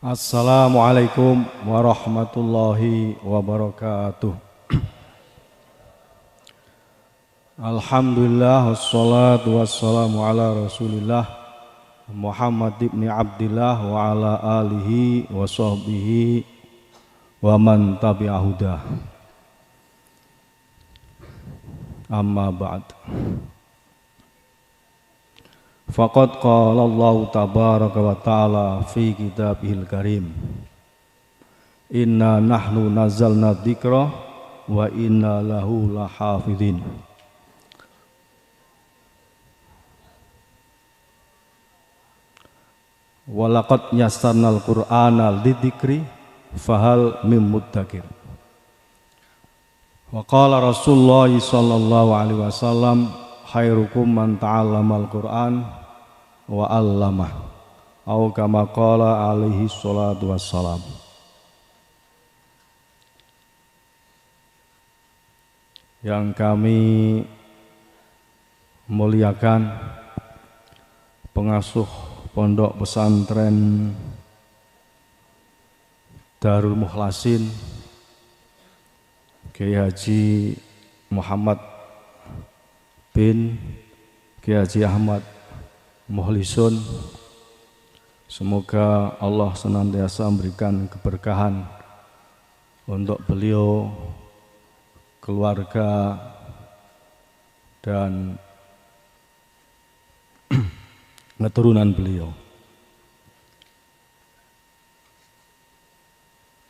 Assalamualaikum warahmatullahi wabarakatuh. Alhamdulillah wassalatu wassalamu ala Rasulillah Muhammad ibn Abdillah wa ala alihi wa sahbihi wa man tabi'ahudah. Amma ba'd. Faqad qala Allah tabaraka wa ta'ala fi kitabihil karim. Inna nahnu nazzalna dzikra wa inna lahu lahafidhin. Wa laqad yassarnal qur'ana lidzikri fahal mim muddakir. Wa qala Rasulullah sallallahu alaihi wasallam khairukum man ta'allamal Qur'an wa 'allamah au kama qala alaihi salatu wassalam. Yang kami muliakan pengasuh pondok pesantren Darul Mukhlasin Kiai Haji Muhammad bin Kiai Haji Ahmad Mukhlisun, semoga Allah senantiasa memberikan keberkahan untuk beliau, keluarga, dan keturunan beliau.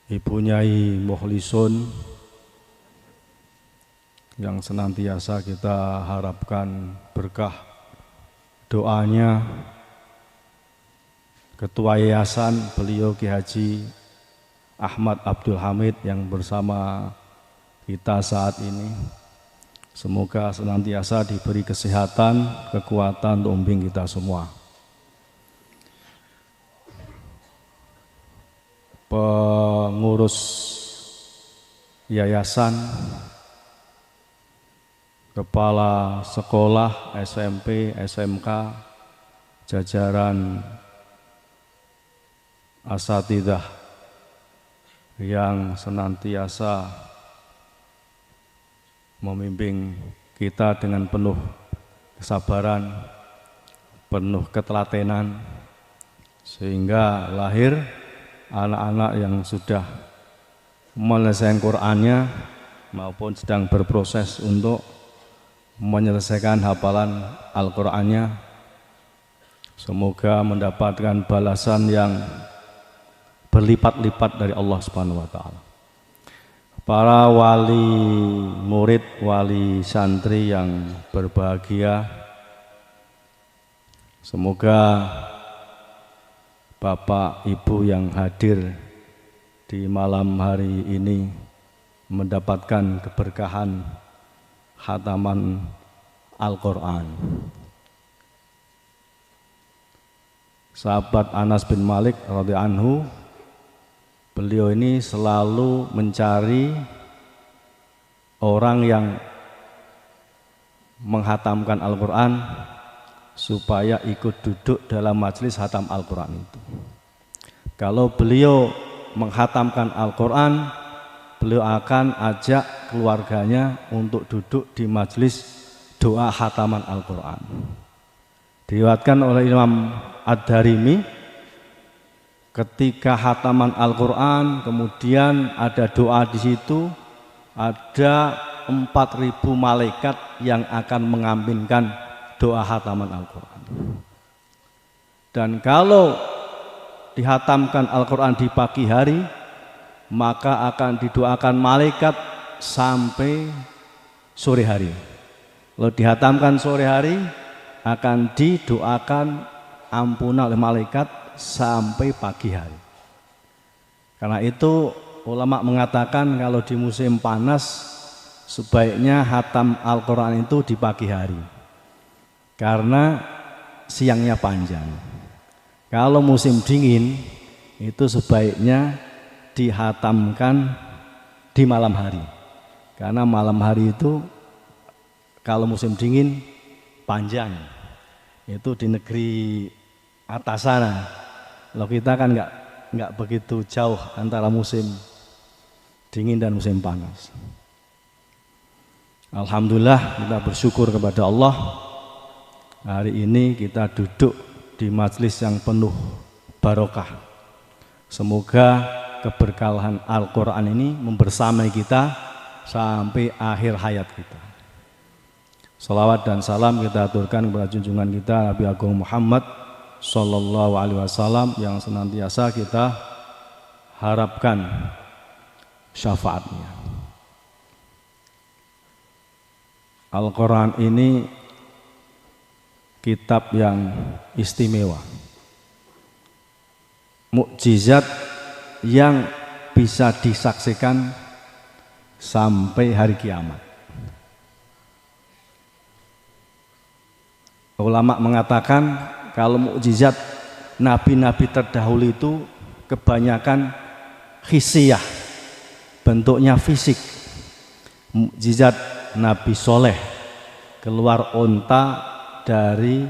Ibu Nyai Mukhlisun yang senantiasa kita harapkan berkah doanya, Ketua Yayasan beliau Kiai Haji Ahmad Abdul Hamid yang bersama kita saat ini, semoga senantiasa diberi kesehatan, kekuatan untuk membimbing kita semua. Pengurus yayasan, kepala sekolah SMP, SMK, jajaran asatidzah yang senantiasa membimbing kita dengan penuh kesabaran, penuh ketelatenan, sehingga lahir anak-anak yang sudah menyelesaikan Qur'annya maupun sedang berproses untuk menyelesaikan hafalan Al-Qur'annya. Semoga mendapatkan balasan yang berlipat-lipat dari Allah Subhanahu wa taala. Para wali murid, wali santri yang berbahagia, semoga Bapak Ibu yang hadir di malam hari ini mendapatkan keberkahan khataman Al-Quran. Sahabat Anas bin Malik radhiyallahu anhu, beliau ini selalu mencari orang yang menghatamkan Al-Quran supaya ikut duduk dalam majelis hatam Al-Quran itu. Kalau beliau menghatamkan Al-Quran, beliau akan ajak keluarganya untuk duduk di majelis doa khataman Al-Quran. Diriwayatkan oleh Imam Ad-Darimi, ketika khataman Al-Quran kemudian ada doa di situ, ada 4.000 malaikat yang akan mengaminkan doa khataman Al-Quran. Dan kalau dihatamkan Al-Quran di pagi hari, maka akan didoakan malaikat sampai sore hari. Kalau dihatamkan sore hari, akan didoakan ampunan oleh malaikat sampai pagi hari. Karena itu ulama mengatakan kalau di musim panas sebaiknya hatam Al-Quran itu di pagi hari, karena siangnya panjang. Kalau musim dingin itu sebaiknya dihatamkan di malam hari, karena malam hari itu kalau musim dingin panjang. Itu di negeri atas sana. Kalau kita kan nggak begitu jauh antara musim dingin dan musim panas. Alhamdulillah kita bersyukur kepada Allah. Hari ini kita duduk di majelis yang penuh barokah. Semoga keberkahan Al-Quran ini membersamai kita sampai akhir hayat kita. Salawat dan salam kita aturkan kepada junjungan kita Nabi Agung Muhammad Sallallahu Alaihi Wasallam yang senantiasa kita harapkan syafaatnya. Al-Quran ini kitab yang istimewa, mukjizat yang bisa disaksikan sampai hari kiamat. Ulama mengatakan kalau mukjizat nabi-nabi terdahulu itu kebanyakan hisiyah, bentuknya fisik. Mukjizat Nabi Soleh keluar onta dari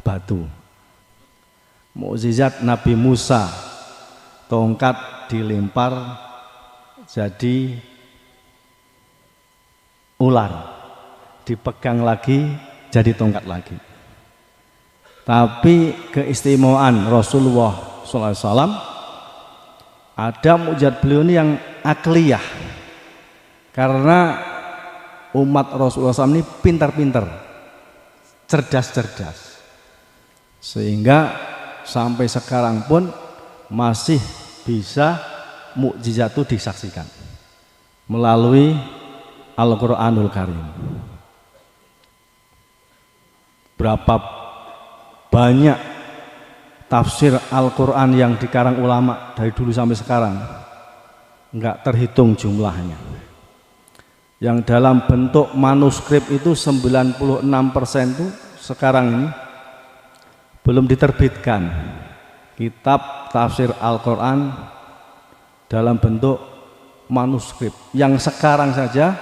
batu. Mukjizat Nabi Musa tongkat dilempar jadi ular, dipegang lagi jadi tongkat lagi. Tapi keistimewaan Rasulullah SAW, ada mukjizat beliau ini yang akliyah, karena umat Rasulullah SAW ini pintar-pintar, cerdas-cerdas, sehingga sampai sekarang pun masih bisa mukjizat itu disaksikan melalui Al-Quranul Karim. Berapa banyak tafsir Al-Quran yang dikarang ulama dari dulu sampai sekarang, enggak terhitung jumlahnya. Yang dalam bentuk manuskrip itu 96% itu sekarang ini belum diterbitkan. Kitab tafsir Al-Quran dalam bentuk manuskrip yang sekarang saja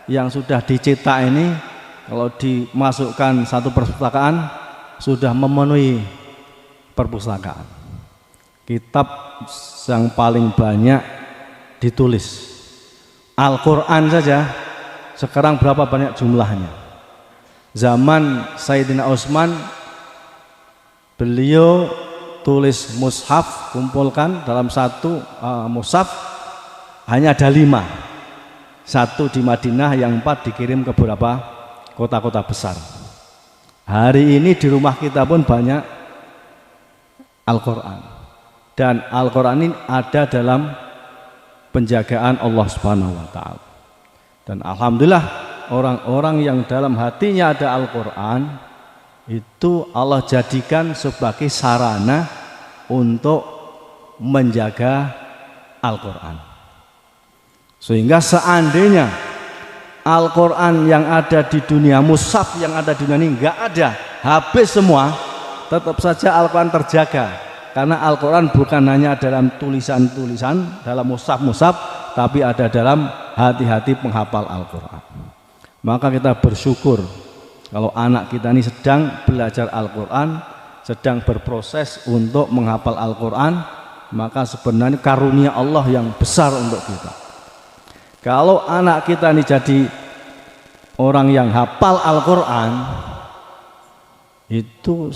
yang sudah dicetak ini, kalau dimasukkan satu perpustakaan sudah memenuhi perpustakaan. Kitab yang paling banyak ditulis Al-Quran saja sekarang berapa banyak jumlahnya. Zaman Sayyidina Utsman beliau tulis mushaf, kumpulkan dalam satu mushaf hanya ada 5. 1 di Madinah, yang 4 dikirim ke beberapa kota-kota besar. Hari ini di rumah kita pun banyak Al-Quran, dan Al-Quran ini ada dalam penjagaan Allah Subhanahu wa Ta'ala. Dan alhamdulillah orang-orang yang dalam hatinya ada Al-Quran itu Allah jadikan sebagai sarana untuk menjaga Al-Quran. Sehingga seandainya Al-Quran yang ada di dunia, mushaf yang ada di dunia ini enggak ada, habis semua, tetap saja Al-Quran terjaga. Karena Al-Quran bukan hanya dalam tulisan-tulisan, dalam mushaf-mushaf, tapi ada dalam hati-hati penghafal Al-Quran. Maka kita bersyukur kalau anak kita ini sedang belajar Al-Quran, sedang berproses untuk menghafal Al-Quran, maka sebenarnya karunia Allah yang besar untuk kita. Kalau anak kita ini jadi orang yang hafal Al-Quran, itu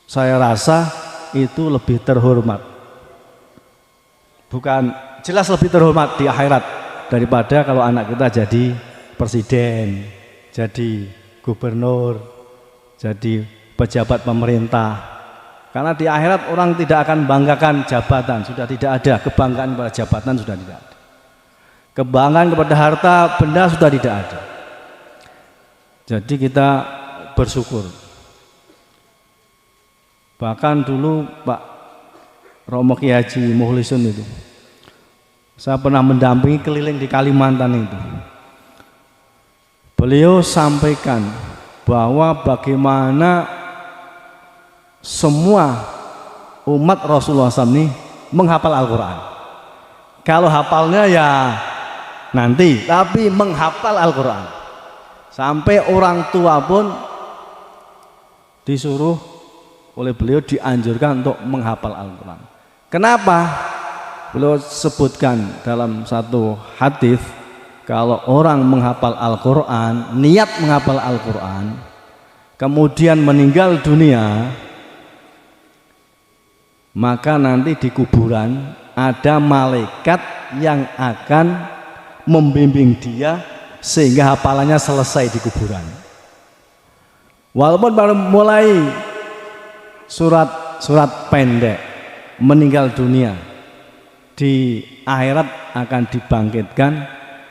saya rasa itu lebih terhormat, bukan jelas lebih terhormat di akhirat daripada kalau anak kita jadi presiden, jadi gubernur, jadi pejabat pemerintah. Karena di akhirat orang tidak akan banggakan jabatan, sudah tidak ada. Kebanggaan kepada jabatan sudah tidak ada. Kebanggaan kepada harta benda sudah tidak ada. Jadi kita bersyukur. Bahkan dulu Pak Romo Ki Haji Mukhlisun itu, saya pernah mendampingi keliling di Kalimantan itu. Beliau sampaikan bahwa bagaimana semua umat Rasulullah SAW ini menghafal Al-Quran. Kalau hafalnya ya nanti, tapi menghafal Al-Quran. Sampai orang tua pun disuruh oleh beliau, dianjurkan untuk menghafal Al-Quran. Kenapa? Beliau sebutkan dalam satu hadis, kalau orang menghafal Al-Quran, niat menghafal Al-Quran, kemudian meninggal dunia, maka nanti di kuburan ada malaikat yang akan membimbing dia sehingga hafalannya selesai di kuburan. Walaupun baru mulai surat pendek, meninggal dunia, di akhirat akan dibangkitkan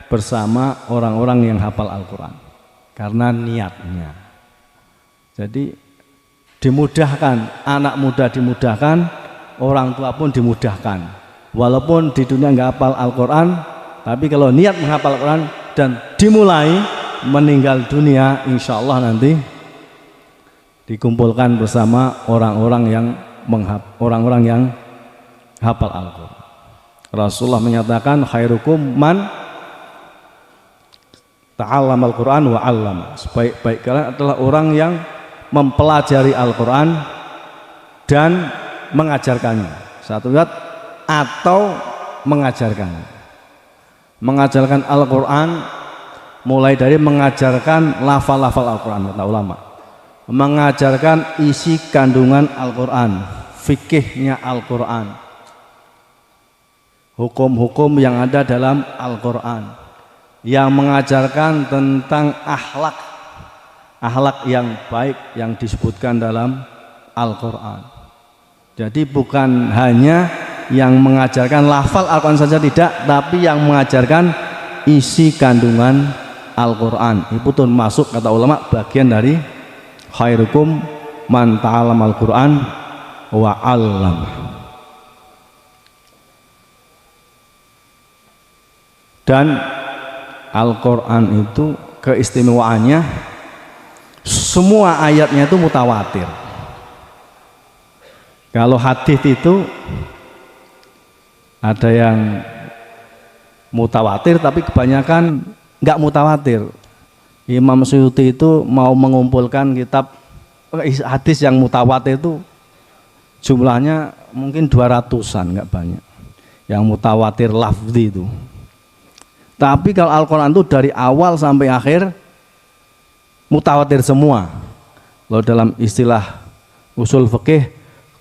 bersama orang-orang yang hafal Al-Quran karena niatnya. Jadi dimudahkan, anak muda dimudahkan, orang tua pun dimudahkan. Walaupun di dunia nggak hafal Al-Quran, tapi kalau niat menghafal Al-Quran dan dimulai meninggal dunia, insya Allah nanti dikumpulkan bersama orang-orang yang hafal Al-Quran. Rasulullah menyatakan khairukum man ta'allama Al-Quran wa 'allama. Sebaik-baik kalian adalah orang yang mempelajari Al-Quran dan mengajarkannya. Satu lihat, atau mengajarkannya. Mengajarkan Al-Quran mulai dari mengajarkan lafal-lafal Al-Quran, kata ulama. Mengajarkan isi kandungan Al-Quran, fikihnya Al-Quran, hukum-hukum yang ada dalam Al-Quran, yang mengajarkan tentang akhlak yang baik yang disebutkan dalam Al-Quran. Jadi bukan hanya yang mengajarkan lafal Al-Quran saja, tidak, tapi yang mengajarkan isi kandungan Al-Quran. Itu pun masuk, kata ulama, bagian dari khairukum man ta'allama Al-Quran wa 'allama. Dan Al-Quran itu keistimewaannya semua ayatnya itu mutawatir. Kalau hadis itu ada yang mutawatir tapi kebanyakan nggak mutawatir. Imam Suyuti itu mau mengumpulkan kitab hadis yang mutawatir itu jumlahnya mungkin 200-an, nggak banyak. Yang mutawatir lafzi itu. Tapi kalau Al-Quran itu dari awal sampai akhir mutawatir semua. Lalu dalam istilah usul fikih,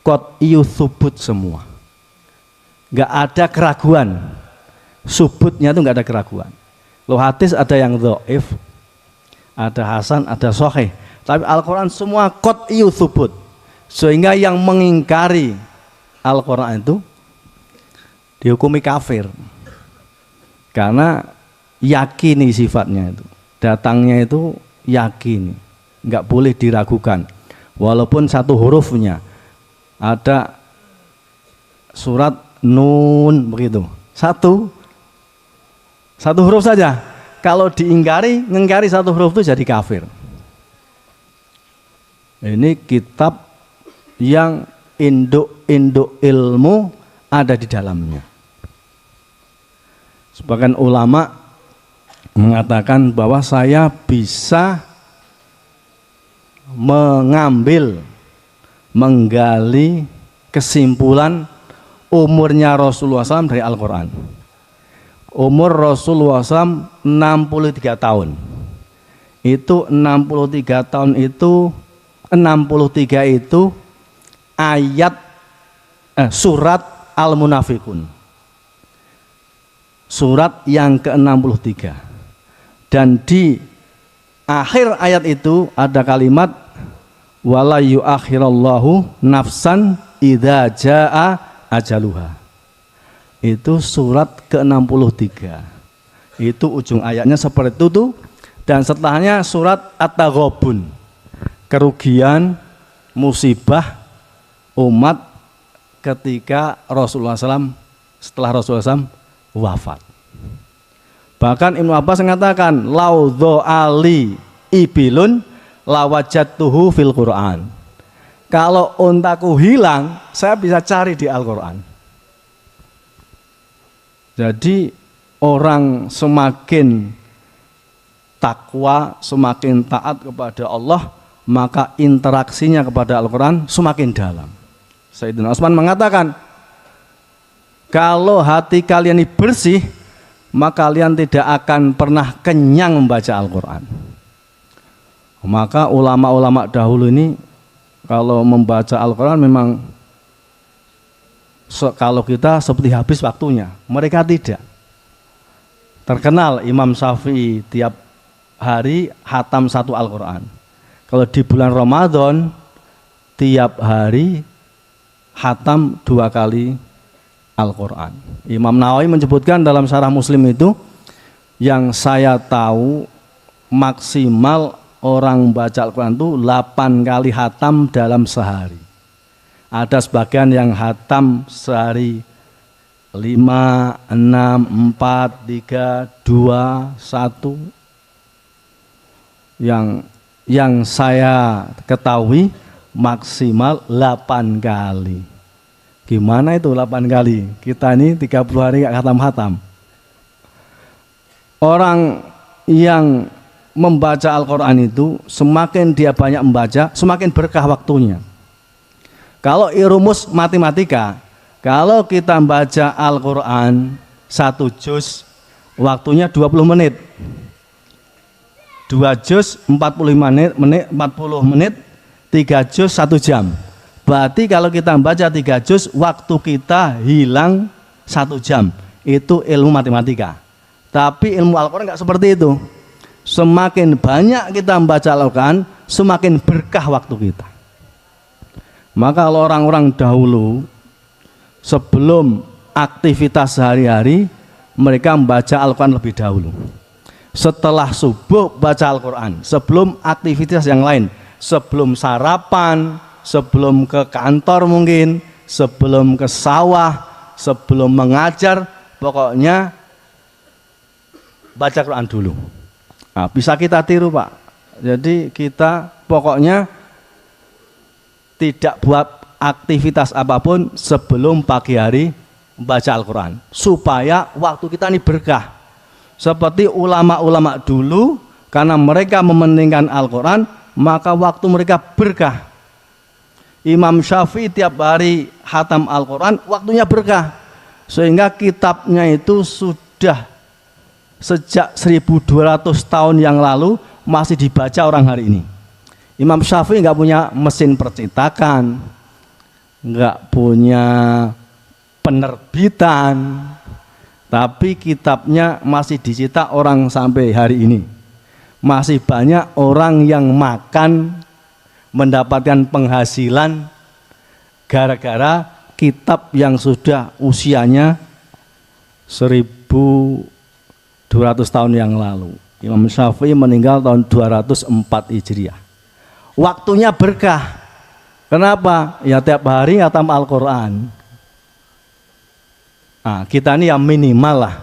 qat'iyyu tsubut semua. Nggak ada keraguan. Subutnya itu nggak ada keraguan. Lalu hadis ada yang dhaif, ada hasan, ada sahih. Tapi Al-Quran semua qat'iyyu tsubut. Sehingga yang mengingkari Al-Quran itu dihukumi kafir. Karena yakini sifatnya itu, datangnya itu yakini, nggak boleh diragukan. Walaupun satu hurufnya ada surat nun begitu, satu huruf saja. Kalau ngingkari satu huruf itu jadi kafir. Ini kitab yang induk ilmu ada di dalamnya. Sebagian ulama mengatakan bahwa saya bisa menggali kesimpulan umurnya Rasulullah SAW dari Al-Quran. Umur Rasulullah SAW 63 tahun. Itu 63 tahun itu 63 itu ayat surat Al-Munafikun. Surat yang ke-63, dan di akhir ayat itu ada kalimat wala yuakhirallahu nafsan idza jaa ajaluha. Itu surat ke-63, itu ujung ayatnya seperti itu tuh. Dan setelahnya surat At-Taghabun, kerugian musibah umat ketika Rasulullah SAW, setelah Rasulullah SAW wafat. Bahkan Ibnu Abbas mengatakan laudho ali ibilun lawajatuhu fil Quran. Kalau untaku hilang, saya bisa cari di Al-Quran. Jadi orang semakin takwa, semakin taat kepada Allah, maka interaksinya kepada Al-Quran semakin dalam. Sayyidina Utsman mengatakan, Kalau hati kalian ini bersih, maka kalian tidak akan pernah kenyang membaca Al-Quran. Maka ulama-ulama dahulu ini kalau membaca Al-Quran memang kalau kita seperti habis waktunya, mereka tidak. Terkenal Imam Syafi'i tiap hari hatam satu Al-Quran. Kalau di bulan Ramadan tiap hari hatam 2 kali Al-Quran. Imam Nawawi menyebutkan dalam Syarah Muslim itu, yang saya tahu maksimal orang baca Al-Quran itu 8 kali hatam dalam sehari. Ada sebagian yang hatam sehari 5, 6, 4, 3, 2, 1. Yang saya ketahui maksimal 8 kali. Gimana itu 8 kali? Kita ini 30 hari gak khatam-khatam. Orang yang membaca Al-Quran itu semakin dia banyak membaca, semakin berkah waktunya. Kalau rumus matematika, kalau kita membaca Al-Quran 1 juz, waktunya 20 menit. 2 juz 40 menit, 3 juz 1 jam. Berarti kalau kita membaca 3 juz, waktu kita hilang 1 jam. Itu ilmu matematika. Tapi ilmu Al-Quran nggak seperti itu. Semakin banyak kita membaca Al-Quran, semakin berkah waktu kita. Maka kalau orang-orang dahulu sebelum aktivitas sehari-hari, mereka membaca Al-Quran lebih dahulu. Setelah subuh baca Al-Quran, sebelum aktivitas yang lain, sebelum sarapan, sebelum ke kantor mungkin, sebelum ke sawah, sebelum mengajar, pokoknya baca Quran dulu. Nah, bisa kita tiru Pak. Jadi kita pokoknya tidak buat aktivitas apapun sebelum pagi hari membaca Al-Quran, supaya waktu kita ini berkah. Seperti ulama-ulama dulu, karena mereka mementingkan Al-Quran, maka waktu mereka berkah. Imam Syafi'i tiap hari hatam Al-Quran, waktunya berkah. Sehingga kitabnya itu sudah sejak 1200 tahun yang lalu masih dibaca orang hari ini. Imam Syafi'i nggak punya mesin percetakan, nggak punya penerbitan, tapi kitabnya masih dicetak orang sampai hari ini. Masih banyak orang yang makan, mendapatkan penghasilan gara-gara kitab yang sudah usianya 1200 tahun yang lalu. Imam Syafi'i meninggal tahun 204 Hijriah. Waktunya berkah. Kenapa? Ya tiap hari khatam Al-Quran. Nah, kita ini yang minimal lah,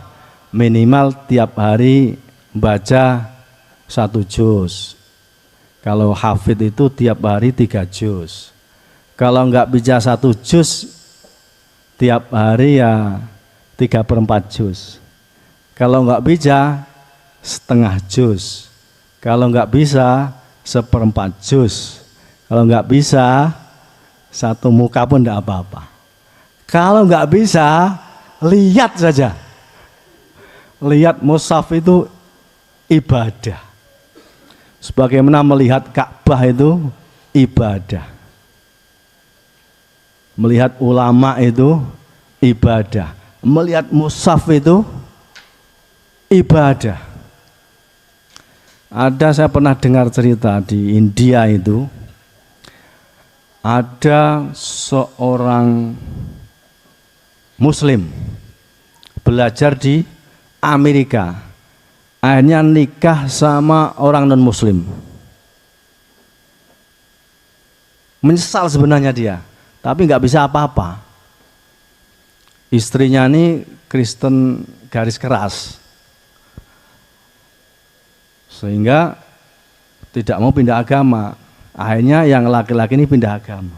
minimal tiap hari baca 1 juz. Kalau hafid itu tiap hari 3 juz. Kalau nggak bisa 1 juz, tiap hari ya 3/4 juz. Kalau nggak bisa setengah juz. Kalau nggak bisa 1/4 juz. Kalau nggak bisa 1 muka pun nggak apa-apa. Kalau nggak bisa, lihat saja. Lihat mushaf itu ibadah. Sebagaimana melihat Ka'bah itu ibadah. Melihat ulama itu ibadah. Melihat mushaf itu ibadah. Saya pernah dengar cerita di India itu, ada seorang Muslim belajar di Amerika, akhirnya nikah sama orang non Muslim. Menyesal sebenarnya dia, tapi nggak bisa apa-apa. Istrinya ini Kristen garis keras, sehingga tidak mau pindah agama. Akhirnya yang laki-laki ini pindah agama.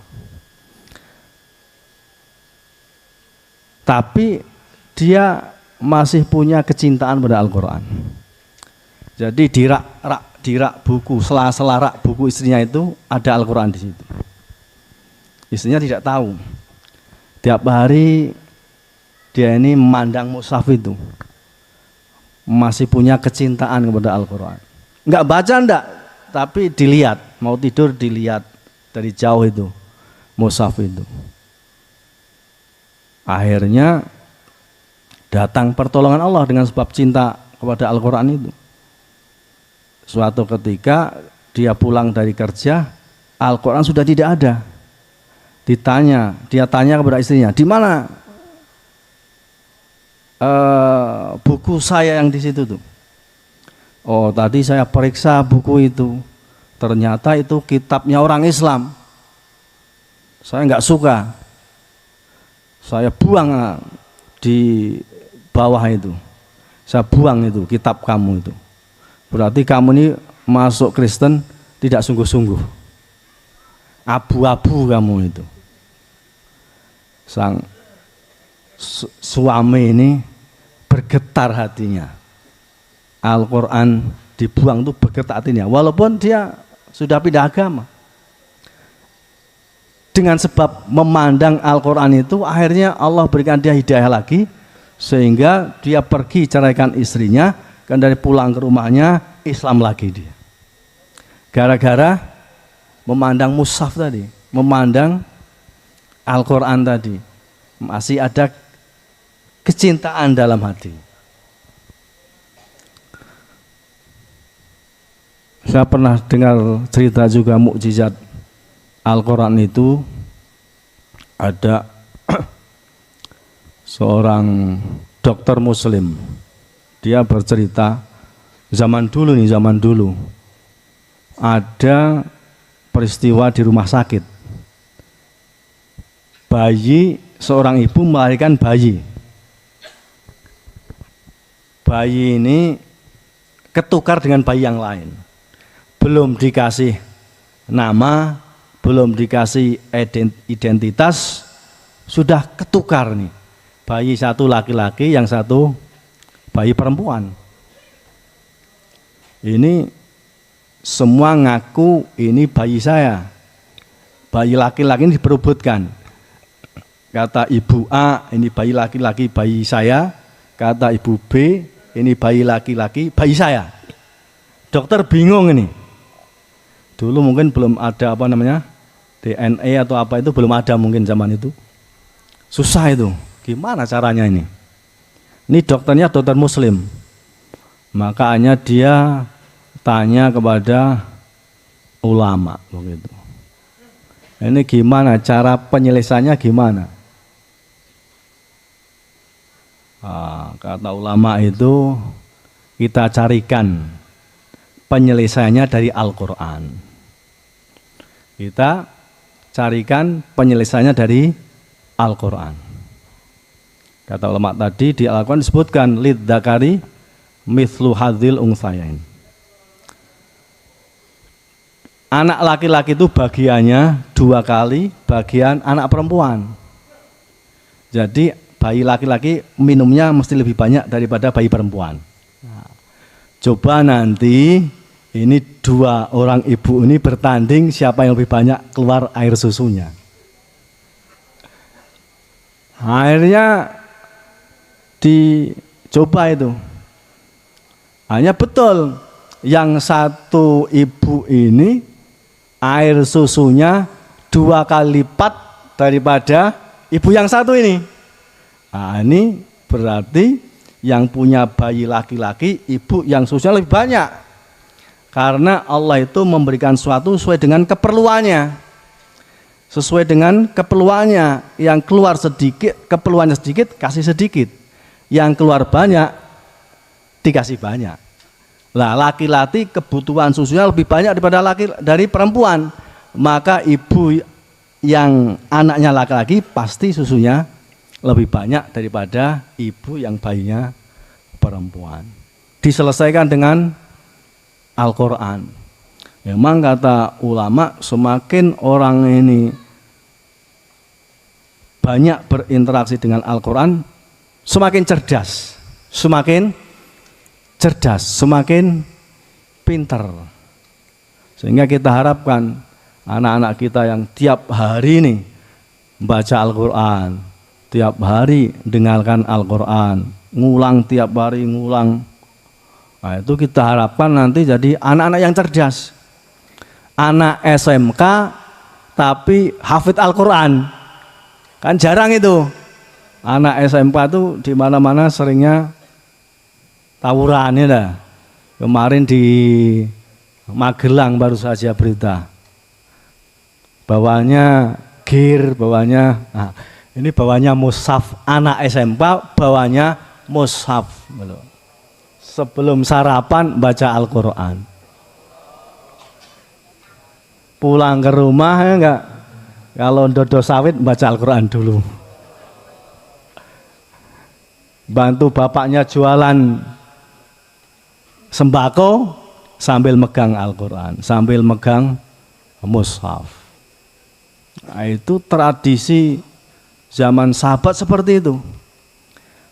Tapi dia masih punya kecintaan pada Al-Quran. Jadi di rak buku, sela-sela rak buku istrinya itu ada Al-Quran di situ. Istrinya tidak tahu. Tiap hari dia ini memandang mushaf itu masih punya kecintaan kepada Al-Quran. Enggak baca enggak, tapi dilihat, mau tidur dilihat dari jauh itu mushaf itu. Akhirnya datang pertolongan Allah dengan sebab cinta kepada Al-Quran itu. Suatu ketika dia pulang dari kerja, Al-Quran sudah tidak ada. Dia tanya kepada istrinya, di mana buku saya yang di situ tuh? Oh, tadi saya periksa buku itu, ternyata itu kitabnya orang Islam. Saya nggak suka, saya buang di bawah itu. Saya buang itu kitab kamu itu. Berarti kamu ini masuk Kristen tidak sungguh-sungguh. Abu-abu kamu itu. Sang suami ini bergetar hatinya. Al-Quran dibuang tuh bergetar hatinya. Walaupun dia sudah pindah agama. Dengan sebab memandang Al-Quran itu, akhirnya Allah berikan dia hidayah lagi, sehingga dia pergi ceraikan istrinya, kan dari pulang ke rumahnya Islam lagi dia. Gara-gara memandang mushaf tadi, memandang Al-Quran tadi, masih ada kecintaan dalam hati. Saya pernah dengar cerita juga mukjizat Al-Quran itu. Ada seorang dokter muslim, dia bercerita zaman dulu ada peristiwa di rumah sakit. Seorang ibu melahirkan bayi. Bayi ini ketukar dengan bayi yang lain. Belum dikasih nama, belum dikasih identitas, sudah ketukar nih. Bayi satu laki-laki, yang satu bayi perempuan. Ini semua ngaku ini bayi saya. Bayi laki-laki ini diperebutkan. Kata ibu A, ini bayi laki-laki bayi saya. Kata ibu B, ini bayi laki-laki bayi saya. Dokter bingung ini. Dulu mungkin belum ada DNA atau apa itu belum ada mungkin zaman itu. Susah itu. Gimana caranya ini? Ini dokternya dokter muslim. Makanya dia tanya kepada ulama begitu. Ini gimana cara penyelesaiannya gimana? Kata ulama itu kita carikan penyelesaiannya dari Al-Quran. Kita carikan penyelesaiannya dari Al-Quran. Kata ulama tadi di Al-Quran disebutkan lidzakari mithlu hadzil unthayain. Anak laki-laki itu bagiannya 2 kali bagian anak perempuan. Jadi bayi laki-laki minumnya mesti lebih banyak daripada bayi perempuan. Nah, coba nanti ini 2 orang ibu ini bertanding siapa yang lebih banyak keluar air susunya. Akhirnya dicoba itu. Hanya betul yang satu ibu ini air susunya 2 kali lipat daripada ibu yang satu ini. Nah, ini berarti yang punya bayi laki-laki, ibu yang susunya lebih banyak. Karena Allah itu memberikan sesuatu sesuai dengan keperluannya. Sesuai dengan keperluannya. Yang keluar sedikit, keperluannya sedikit, kasih sedikit. Yang keluar banyak, dikasih banyak. Lah laki-laki kebutuhan susunya lebih banyak dari perempuan. Maka ibu yang anaknya laki-laki pasti susunya lebih banyak daripada ibu yang bayinya perempuan. Diselesaikan dengan Al-Quran. Memang kata ulama, semakin orang ini banyak berinteraksi dengan Al-Quran, semakin cerdas, semakin pinter. Sehingga kita harapkan anak-anak kita yang tiap hari ini membaca Al-Quran, tiap hari dengarkan Al-Quran, ngulang tiap hari, ngulang. Nah, itu kita harapkan nanti jadi anak-anak yang cerdas. Anak SMK tapi hafid Al-Quran. Kan jarang itu. Anak SMK itu di mana-mana seringnya tawuran ya. Kemarin di Magelang baru saja berita. Bawanya gear, bawanya ini bawanya mushaf, anak SMK bawanya mushaf. Sebelum sarapan baca Al-Quran. Pulang ke rumah ya enggak, kalau dodo sawit baca Al-Quran dulu. Bantu bapaknya jualan sembako sambil megang Al-Quran, sambil megang mushaf. Nah, itu tradisi zaman sahabat seperti itu.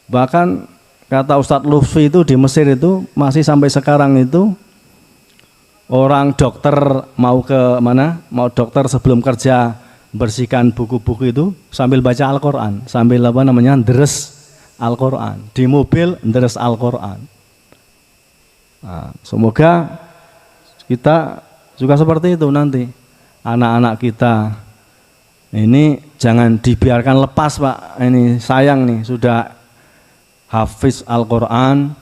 Bahkan kata Ustadz Lutfi itu di Mesir itu masih sampai sekarang itu orang dokter mau ke mana, mau dokter sebelum kerja bersihkan buku-buku itu sambil baca Al-Quran, sambil apa namanya, deres Al-Quran, di mobil deres Al-Quran. Nah, semoga kita juga seperti itu nanti. Anak-anak kita ini jangan dibiarkan lepas, Pak. Ini sayang nih, sudah hafiz Al-Quran,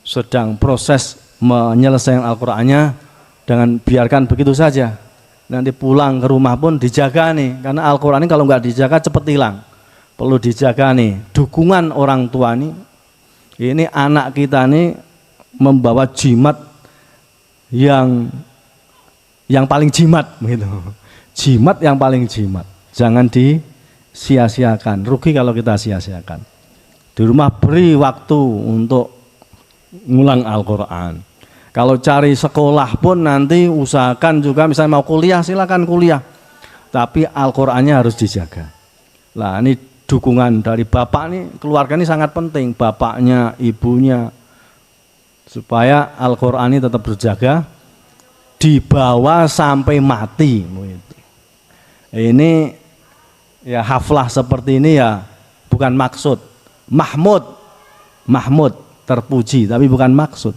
sedang proses menyelesaikan Al-Qurannya, jangan biarkan begitu saja. Nanti pulang ke rumah pun dijaga nih, karena Al-Quran ini kalau nggak dijaga cepat hilang. Perlu dijaga nih, dukungan orang tua nih. Ini anak kita nih membawa jimat yang paling jimat gitu. Jimat yang paling jimat. Jangan disia-siakan. Rugi kalau kita sia-siakan. Di rumah beri waktu untuk ngulang Al-Quran. Kalau cari sekolah pun nanti usahakan juga, misalnya mau kuliah silakan kuliah. Tapi Al-Qurannya harus dijaga. Nah, ini dukungan dari bapak nih, keluarga ini sangat penting. Bapaknya, ibunya, supaya Al-Quran ini tetap berjaga, dibawa sampai mati. Ini ya haflah seperti ini ya bukan maksud. Mahmud terpuji, tapi bukan maksud.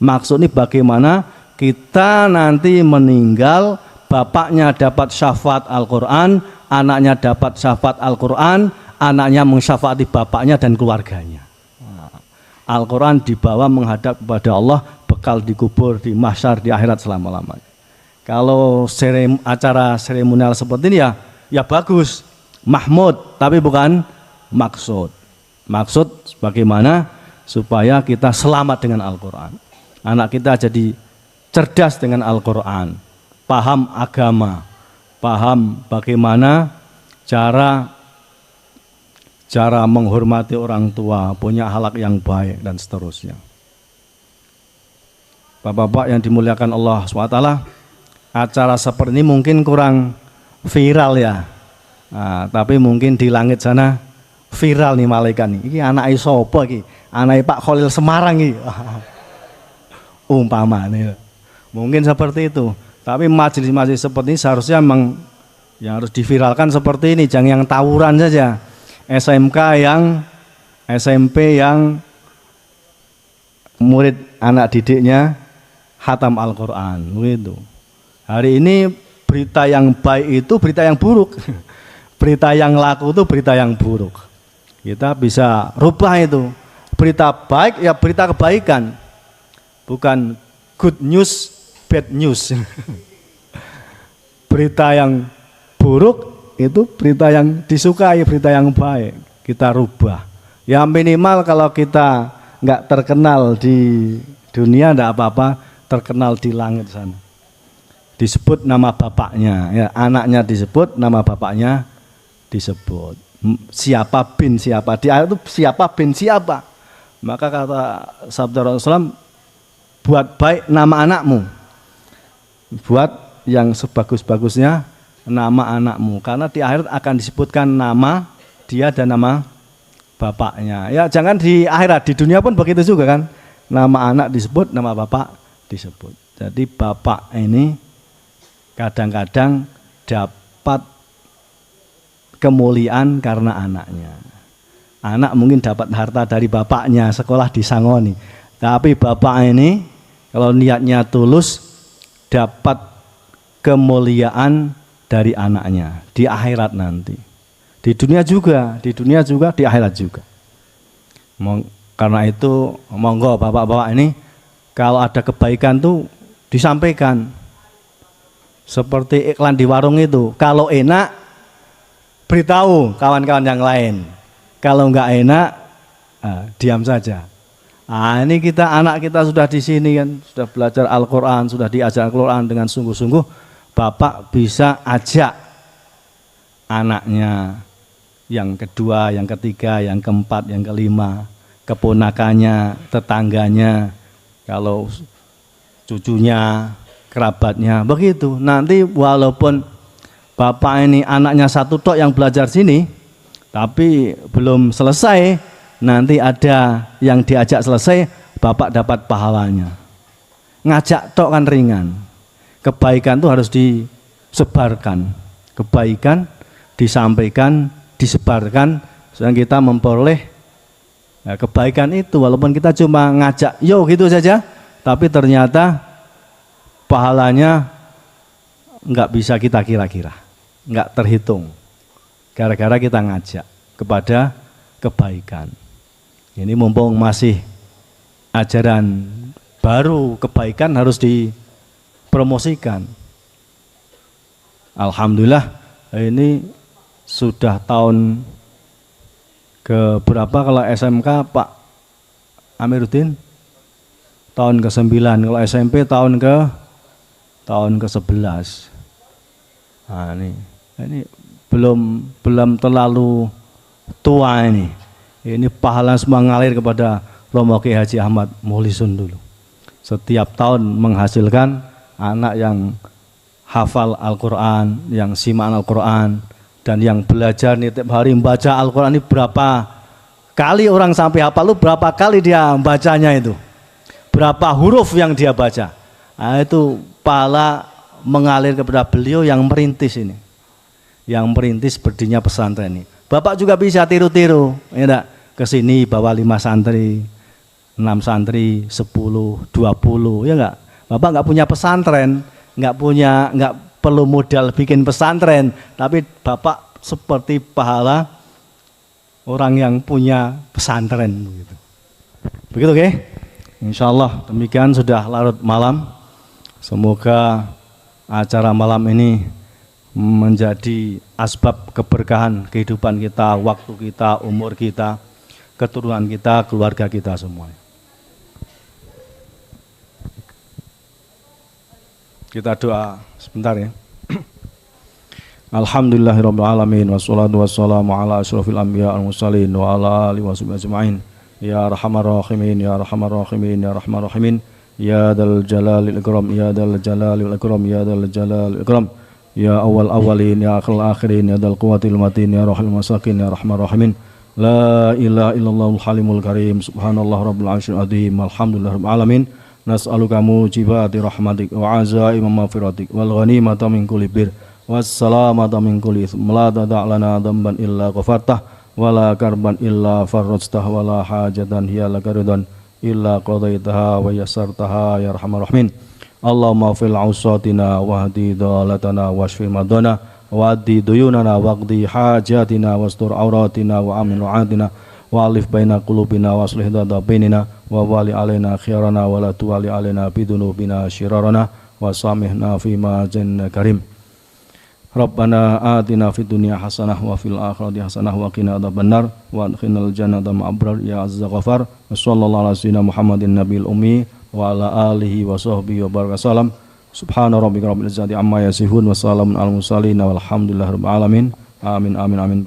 Maksud ini bagaimana kita nanti meninggal, bapaknya dapat syafaat Al-Quran, anaknya dapat syafaat Al-Quran, anaknya mensyafaati bapaknya dan keluarganya. Al-Quran dibawa menghadap kepada Allah, bekal dikubur di mahsyar di akhirat selama-lamanya. Kalau acara seremonial seperti ini ya bagus, mahmud, tapi bukan maksud. Maksud bagaimana supaya kita selamat dengan Al-Quran. Anak kita jadi cerdas dengan Al-Quran, paham agama, paham bagaimana cara menghormati orang tua, punya akhlak yang baik dan seterusnya. Bapak-bapak yang dimuliakan Allah SWT, acara seperti ini mungkin kurang viral ya. Nah, tapi mungkin di langit sana viral nih malaikat nih. Ini anak sapa iki? Anak Pak Khalil Semarang iki. Umpama nih. Mungkin seperti itu. Tapi majelis-majelis seperti ini seharusnya memang yang harus diviralkan seperti ini, jangan yang tawuran saja. SMP yang murid anak didiknya khatam Al-Quran begitu. Hari ini berita yang baik itu berita yang buruk. Berita yang laku itu berita yang buruk. Kita bisa rubah itu. Berita baik ya berita kebaikan. Bukan good news, bad news. Berita yang buruk itu berita yang disukai, berita yang baik. Kita rubah. Ya minimal kalau kita nggak terkenal di dunia enggak apa-apa, terkenal di langit sana. Disebut nama bapaknya, ya anaknya disebut, nama bapaknya disebut. Siapa bin siapa, di ayat itu siapa bin siapa. Maka kata sabda Rasulullah, buat baik nama anakmu, buat yang sebagus-bagusnya nama anakmu, karena di akhirat akan disebutkan nama dia dan nama bapaknya. Ya jangan di akhirat, di dunia pun begitu juga kan, nama anak disebut, nama bapak disebut. Jadi bapak ini kadang-kadang dapat kemuliaan karena anaknya. Anak mungkin dapat harta dari bapaknya, sekolah disangoni. Tapi bapak ini kalau niatnya tulus dapat kemuliaan dari anaknya di akhirat nanti. Di dunia juga, di akhirat juga. Karena itu monggo bapak-bapak ini kalau ada kebaikan tuh disampaikan. Seperti iklan di warung itu, kalau enak beritahu kawan-kawan yang lain. Kalau enggak enak, diam saja. Ini anak kita sudah di sini kan, sudah belajar Al-Quran, sudah diajar Al-Quran dengan sungguh-sungguh. Bapak bisa ajak anaknya yang kedua, yang ketiga, yang keempat, yang kelima, keponakannya, tetangganya, kalau cucunya, kerabatnya, begitu. Nanti walaupun bapak ini anaknya satu tok yang belajar sini, tapi belum selesai, nanti ada yang diajak selesai, bapak dapat pahalanya. Ngajak tok kan ringan. Kebaikan itu harus disebarkan. Kebaikan disampaikan, disebarkan, sehingga kita memperoleh kebaikan itu. Walaupun kita cuma ngajak, yo gitu saja, tapi ternyata pahalanya nggak bisa kita kira-kira, nggak terhitung. Gara-gara kita ngajak kepada kebaikan. Ini mumpung masih ajaran baru, kebaikan harus dipromosikan. Alhamdulillah ini sudah tahun ke berapa kalau SMK Pak Amiruddin? Tahun ke-9, kalau SMP tahun ke-11. Nah, ini belum terlalu tua ini. Ini pahala semua ngalir kepada Romo Kiai Haji Ahmad Mukhlisun dulu. Setiap tahun menghasilkan anak yang hafal Al-Quran, yang simak Al-Quran, dan yang belajar nih tiap hari membaca Al-Quran. Ini berapa kali orang sampai hafal, berapa kali dia bacanya itu, berapa huruf yang dia baca. Nah, itu pahala mengalir kepada beliau yang merintis ini, yang merintis berdirinya pesantren ini. Bapak juga bisa tiru-tiru, ya, kesini bawa 5 santri, 6 santri, 10, 20, ya enggak? Bapak nggak punya pesantren, nggak perlu modal bikin pesantren, tapi Bapak seperti pahala orang yang punya pesantren begitu. Begitu, oke? Insya Allah demikian, sudah larut malam. Semoga acara malam ini menjadi asbab keberkahan kehidupan kita, waktu kita, umur kita, keturunan kita, keluarga kita semuanya. Kita doa sebentar ya. Alhamdulillahirabbil alamin wassalatu wassalamu ala asyrofil anbiya wal mursalin wa ala alihi washabihi ajmain. Ya arhamar rahimin, ya arhamar rahimin, ya arhamar rahimin, ya dzal jalalil ikram, ya dzal jalalil ikram, ya dzal jalalil ikram, ya awal awalin, ya akhir akhirin, ya dzal quwwatil matin, ya rahil masakin, ya arhamar rahimin. La ilaha illallahul halimul karim, subhanallah rabbil arsyil azim, alhamdulillahirabbil alamin. Nas'aluka mujibati rahmatik wa azaima maghfiratik wal ghanimata min kulli bir wassalamata min kulli itsm la tada'lana dhanban illa ghafartah wala karban illa farrajtah wala hajatan hiya laka ridwan illa qadaitaha wa yassartaha ya arhamar rahimin. Allahumma fil ausatina wahdi dalatana washfi madana wadi duyunana waqdi hajatina wastur auratina wa amin wa'adina wa alif baina qulubina wa aslih dhata bainina wa wali alaina khirana wa la tuwali alaina bidunubina syirarana wa samihna fima janna karim. Rabbana atina fid dunya hasanah wa fil akhirati hasanah wa qina adzabannar wa adkhilnal jannata ma'abrar ya azza ghafar. Wassallallahu ala sayyidina Muhammadin nabiyil ummi wa ala alihi wa sahbihi wa baraka salam. Subhana rabbika rabbil izzati amma yasifun wa salamun alal mursalin walhamdulillahi rabbil alamin. Amin amin amin.